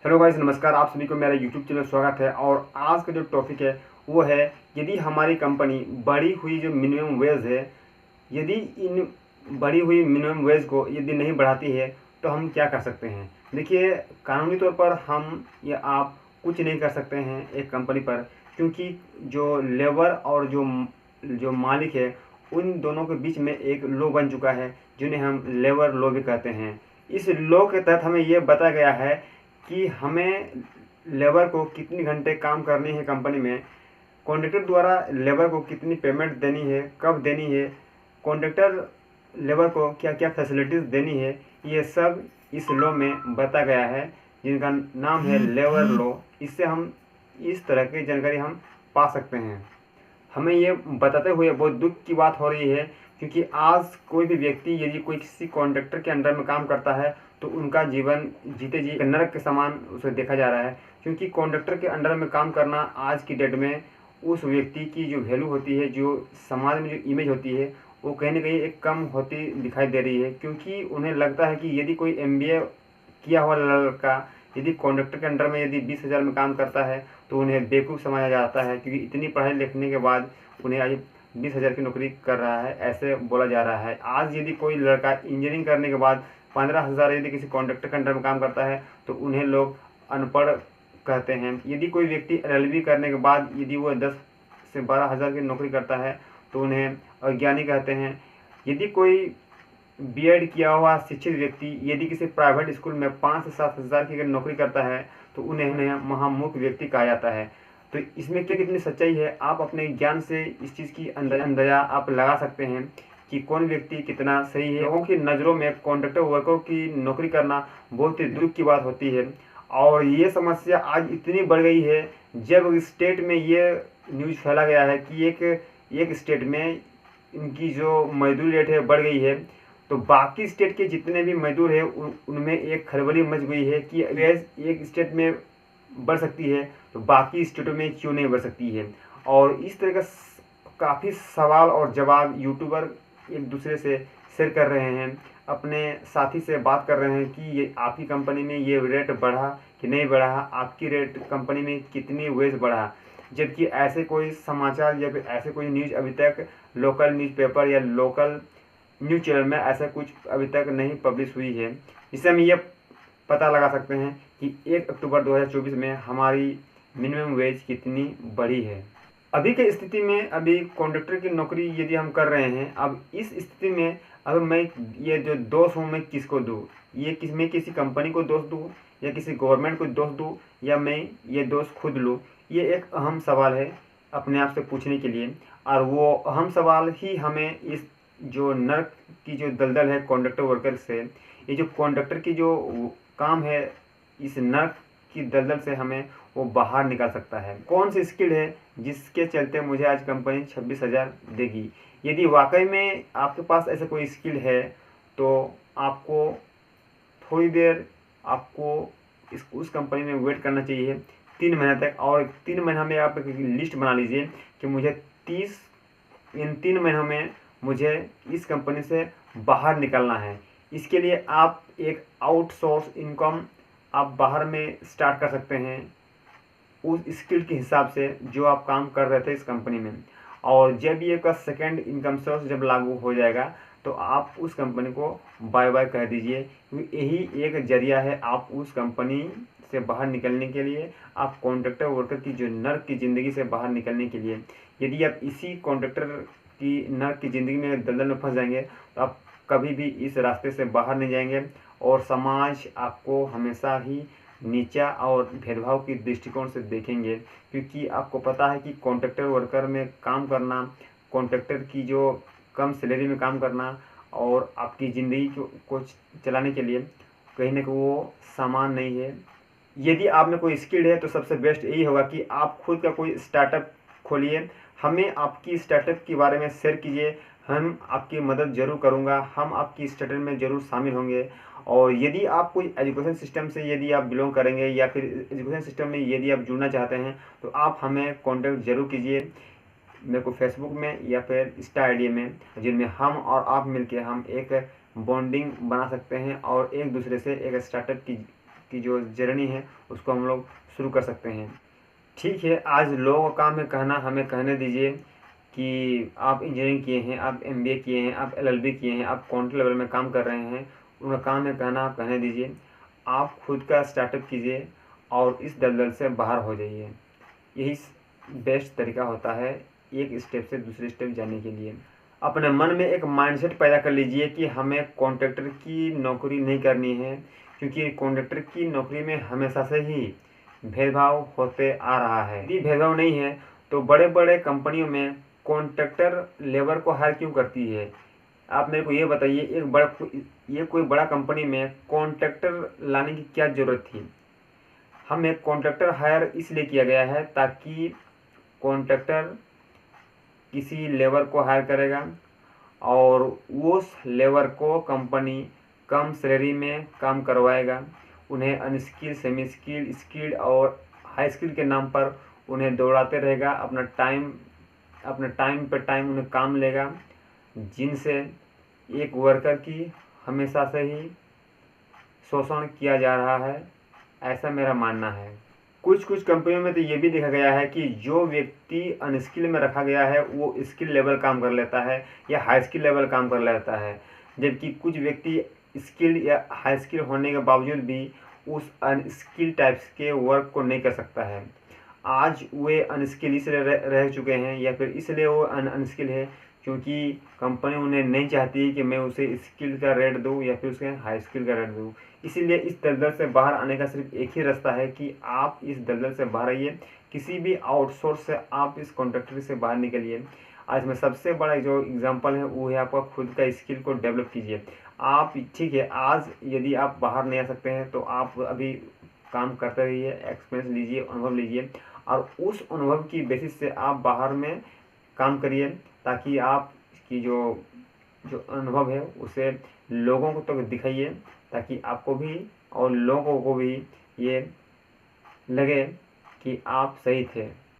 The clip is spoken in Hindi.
हेलो गाइस, नमस्कार। आप सभी को मेरा यूट्यूब चैनल स्वागत है। और आज का जो टॉपिक है वो है, यदि हमारी कंपनी बढ़ी हुई जो मिनिमम वेज है, यदि इन बढ़ी हुई मिनिमम वेज को यदि नहीं बढ़ाती है तो हम क्या कर सकते हैं। देखिए, कानूनी तौर पर हम या आप कुछ नहीं कर सकते हैं एक कंपनी पर, क्योंकि जो लेबर और जो जो मालिक है उन दोनों के बीच में एक लॉ बन चुका है, जिन्हें हम लेबर लॉ भी कहते हैं। इस लॉ के तहत हमें यह बताया गया है कि हमें लेबर को कितनी घंटे काम करनी है कंपनी में, कॉन्ट्रैक्टर द्वारा लेबर को कितनी पेमेंट देनी है, कब देनी है, कॉन्ट्रैक्टर लेबर को क्या क्या फैसिलिटीज़ देनी है, ये सब इस लॉ में बताया गया है, जिनका नाम है लेबर लॉ। इससे हम इस तरह की जानकारी हम पा सकते हैं। हमें ये बताते हुए बहुत दुख की बात हो रही है, क्योंकि आज कोई भी व्यक्ति यदि कोई किसी कॉन्ट्रैक्टर के अंडर में काम करता है तो उनका जीवन जीते जी नरक के समान उसे देखा जा रहा है। क्योंकि कॉन्ट्रैक्टर के अंडर में काम करना आज की डेट में उस व्यक्ति की जो वैल्यू होती है, जो समाज में जो इमेज होती है, वो कहीं ना कहीं एक कम होती दिखाई दे रही है। क्योंकि उन्हें लगता है कि यदि कोई MBA किया हुआ लड़का यदि कॉन्ट्रैक्टर के अंडर में यदि 20,000 में काम करता है तो उन्हें बेवकूफ़ समझा जाता है, क्योंकि इतनी पढ़ाई लिखने के बाद उन्हें आज 20,000 की नौकरी कर रहा है, ऐसे बोला जा रहा है। आज यदि कोई लड़का इंजीनियरिंग करने के बाद 15,000 यदि किसी कॉन्ट्रैक्टर के अंडर में काम करता है तो उन्हें लोग अनपढ़ कहते हैं। यदि कोई व्यक्ति LLB करने के बाद यदि वो 10 से 12,000 की नौकरी करता है तो उन्हें अज्ञानी कहते हैं। यदि कोई B.Ed किया हुआ शिक्षित व्यक्ति यदि किसी प्राइवेट स्कूल में 5 से 7,000 की अगर नौकरी करता है तो उन्हें महामूर्ख व्यक्ति कहा जाता है। तो इसमें क्या कितनी सच्चाई है, आप अपने ज्ञान से इस चीज़ की अंदाजा आप लगा सकते हैं कि कौन व्यक्ति कितना सही है। लोगों की नज़रों में कॉन्ट्रैक्टर वर्कर की नौकरी करना बहुत ही दुख की बात होती है। और ये समस्या आज इतनी बढ़ गई है, जब स्टेट में ये न्यूज़ फैला गया है कि एक स्टेट में इनकी जो मजदूरी रेट है बढ़ गई है, तो बाकी स्टेट के जितने भी मजदूर हैं उनमें एक खलबली मच गई है कि वेज एक स्टेट में बढ़ सकती है तो बाकी स्टेटों में क्यों नहीं बढ़ सकती है। और इस तरह का काफ़ी सवाल और जवाब यूट्यूबर एक दूसरे से शेयर कर रहे हैं, अपने साथी से बात कर रहे हैं कि ये आपकी कंपनी में ये रेट बढ़ा कि नहीं बढ़ा, आपकी रेट कंपनी में कितनी वेज बढ़ा। जबकि ऐसे कोई समाचार या फिर ऐसे कोई न्यूज़ अभी तक लोकल न्यूज़पेपर या लोकल न्यूज़ चैनल में ऐसा कुछ अभी तक नहीं पब्लिश हुई है। इससे हम ये पता लगा सकते हैं कि 1 अक्टूबर 2024 में हमारी मिनिमम वेज कितनी बढ़ी है। अभी की स्थिति में अभी कॉन्ट्रैक्टर की नौकरी यदि हम कर रहे हैं, अब इस स्थिति में अब मैं ये जो दोष हूँ मैं किसको दूँ, मैं किसी कंपनी को दोष दूँ या किसी गवर्नमेंट को दोष दूँ या मैं ये दोष खुद लूँ, ये एक अहम सवाल है अपने आप से पूछने के लिए। और वो अहम सवाल ही हमें इस जो नर्क की जो दलदल है कॉन्ट्रैक्टर वर्कर से, ये जो कॉन्ट्रैक्टर की जो काम है, इस नर्क की दलदल से हमें वो बाहर निकाल सकता है। कौन सी स्किल है जिसके चलते मुझे आज कंपनी 26,000 देगी। यदि वाकई में आपके पास ऐसा कोई स्किल है तो आपको थोड़ी देर आपको उस कंपनी में वेट करना चाहिए 3 महीने तक। और 3 महीना में आप एक लिस्ट बना लीजिए कि मुझे 30 इन 3 महीनों में मुझे इस कंपनी से बाहर निकलना है। इसके लिए आप एक आउटसोर्स इनकम आप बाहर में स्टार्ट कर सकते हैं उस स्किल के हिसाब से जो आप काम कर रहे थे इस कंपनी में। और जब ये का सेकेंड इनकम सोर्स जब लागू हो जाएगा तो आप उस कंपनी को बाय बाय कह दीजिए, क्योंकि यही एक जरिया है आप उस कंपनी से बाहर निकलने के लिए, आप कॉन्ट्रैक्टर वर्कर की जो नर्क की ज़िंदगी से बाहर निकलने के लिए। यदि आप इसी कॉन्ट्रैक्टर की नर्क की ज़िंदगी में दलदल में फंस जाएंगे तो आप कभी भी इस रास्ते से बाहर नहीं जाएंगे और समाज आपको हमेशा ही नीचा और भेदभाव की दृष्टिकोण से देखेंगे। क्योंकि आपको पता है कि कॉन्ट्रैक्टर वर्कर में काम करना, कॉन्ट्रैक्टर की जो कम सैलरी में काम करना और आपकी ज़िंदगी को चलाने के लिए कहीं ना कहीं वो सामान नहीं है। यदि आप में कोई स्किल है तो सबसे बेस्ट यही होगा कि आप खुद का कोई स्टार्टअप खोलिए, हमें आपकी स्टार्टअप के बारे में शेयर कीजिए, हम आपकी मदद ज़रूर करूँगा, हम आपकी स्टार्टअप में ज़रूर शामिल होंगे। और यदि आप कोई एजुकेशन सिस्टम से यदि आप बिलोंग करेंगे या फिर एजुकेशन सिस्टम में यदि आप जुड़ना चाहते हैं तो आप हमें कॉन्टैक्ट ज़रूर कीजिए मेरे को फेसबुक में या फिर इंस्टा आईडी में, जिनमें हम और आप मिलके हम एक बॉन्डिंग बना सकते हैं और एक दूसरे से एक स्टार्टअप की की जो जर्नी है उसको हम लोग शुरू कर सकते हैं। ठीक है, आज लोगों का काम है कहना, हमें कहने दीजिए कि आप इंजीनियरिंग किए हैं, आप एमबीए किए हैं, आप एलएलबी किए हैं, आप कॉन्ट्री लेवल में काम कर रहे हैं, उनका काम है कहना, आप कहने दीजिए। आप खुद का स्टार्टअप कीजिए और इस दलदल से बाहर हो जाइए। यही बेस्ट तरीका होता है एक स्टेप से दूसरे स्टेप जाने के लिए। अपने मन में एक माइंडसेट पैदा कर लीजिए कि हमें कॉन्ट्रैक्टर की नौकरी नहीं करनी है, क्योंकि कॉन्ट्रैक्टर की नौकरी में हमेशा से ही भेदभाव होते आ रहा है। यदि भेदभाव नहीं है तो बड़े बड़े कंपनियों में कॉन्ट्रैक्टर लेबर को हायर क्यों करती है? आप मेरे को ये बताइए, ये कोई बड़ा कंपनी में कॉन्ट्रैक्टर लाने की क्या ज़रूरत थी? हमें कॉन्ट्रैक्टर हायर इसलिए किया गया है ताकि कॉन्ट्रैक्टर किसी लेबर को हायर करेगा और उस लेबर को कंपनी कम सैलरी में काम करवाएगा। उन्हें अनस्किल, सेमी स्किल, स्किल्ड और हाई स्किल के नाम पर उन्हें दौड़ाते रहेगा। अपना टाइम पे टाइम उन्हें काम लेगा, जिनसे एक वर्कर की हमेशा से ही शोषण किया जा रहा है, ऐसा मेरा मानना है। कुछ कुछ कंपनियों में तो ये भी देखा गया है कि जो व्यक्ति अनस्किल में रखा गया है वो स्किल लेवल काम कर लेता है या हाई स्किल लेवल काम कर लेता है, जबकि कुछ व्यक्ति स्किल या हाई स्किल होने के बावजूद भी उस अनस्किल टाइप्स के वर्क को नहीं कर सकता है। आज वे अनस्किल इसलिए रह चुके हैं या फिर इसलिए वो अनस्किल है क्योंकि कंपनी उन्हें नहीं चाहती कि मैं उसे स्किल का रेट दूँ या फिर उसे हाई स्किल का रेट दूँ। इसीलिए इस दलदल से बाहर आने का सिर्फ एक ही रास्ता है कि आप इस दलदल से बाहर आइए। किसी भी आउटसोर्स से आप इस कॉन्ट्रैक्टर से बाहर निकलिए। आज में सबसे बड़ा जो एग्जांपल है वो है आपका खुद का स्किल को डेवलप कीजिए। आप ठीक है, आज यदि आप बाहर नहीं आ सकते हैं तो आप अभी काम करते रहिए, एक्सपीरियंस लीजिए, अनुभव लीजिए और उस अनुभव की बेसिस से आप बाहर में काम करिए, ताकि आप की जो जो अनुभव है उसे लोगों को तो दिखाइए, ताकि आपको भी और लोगों को भी ये लगे कि आप सही थे।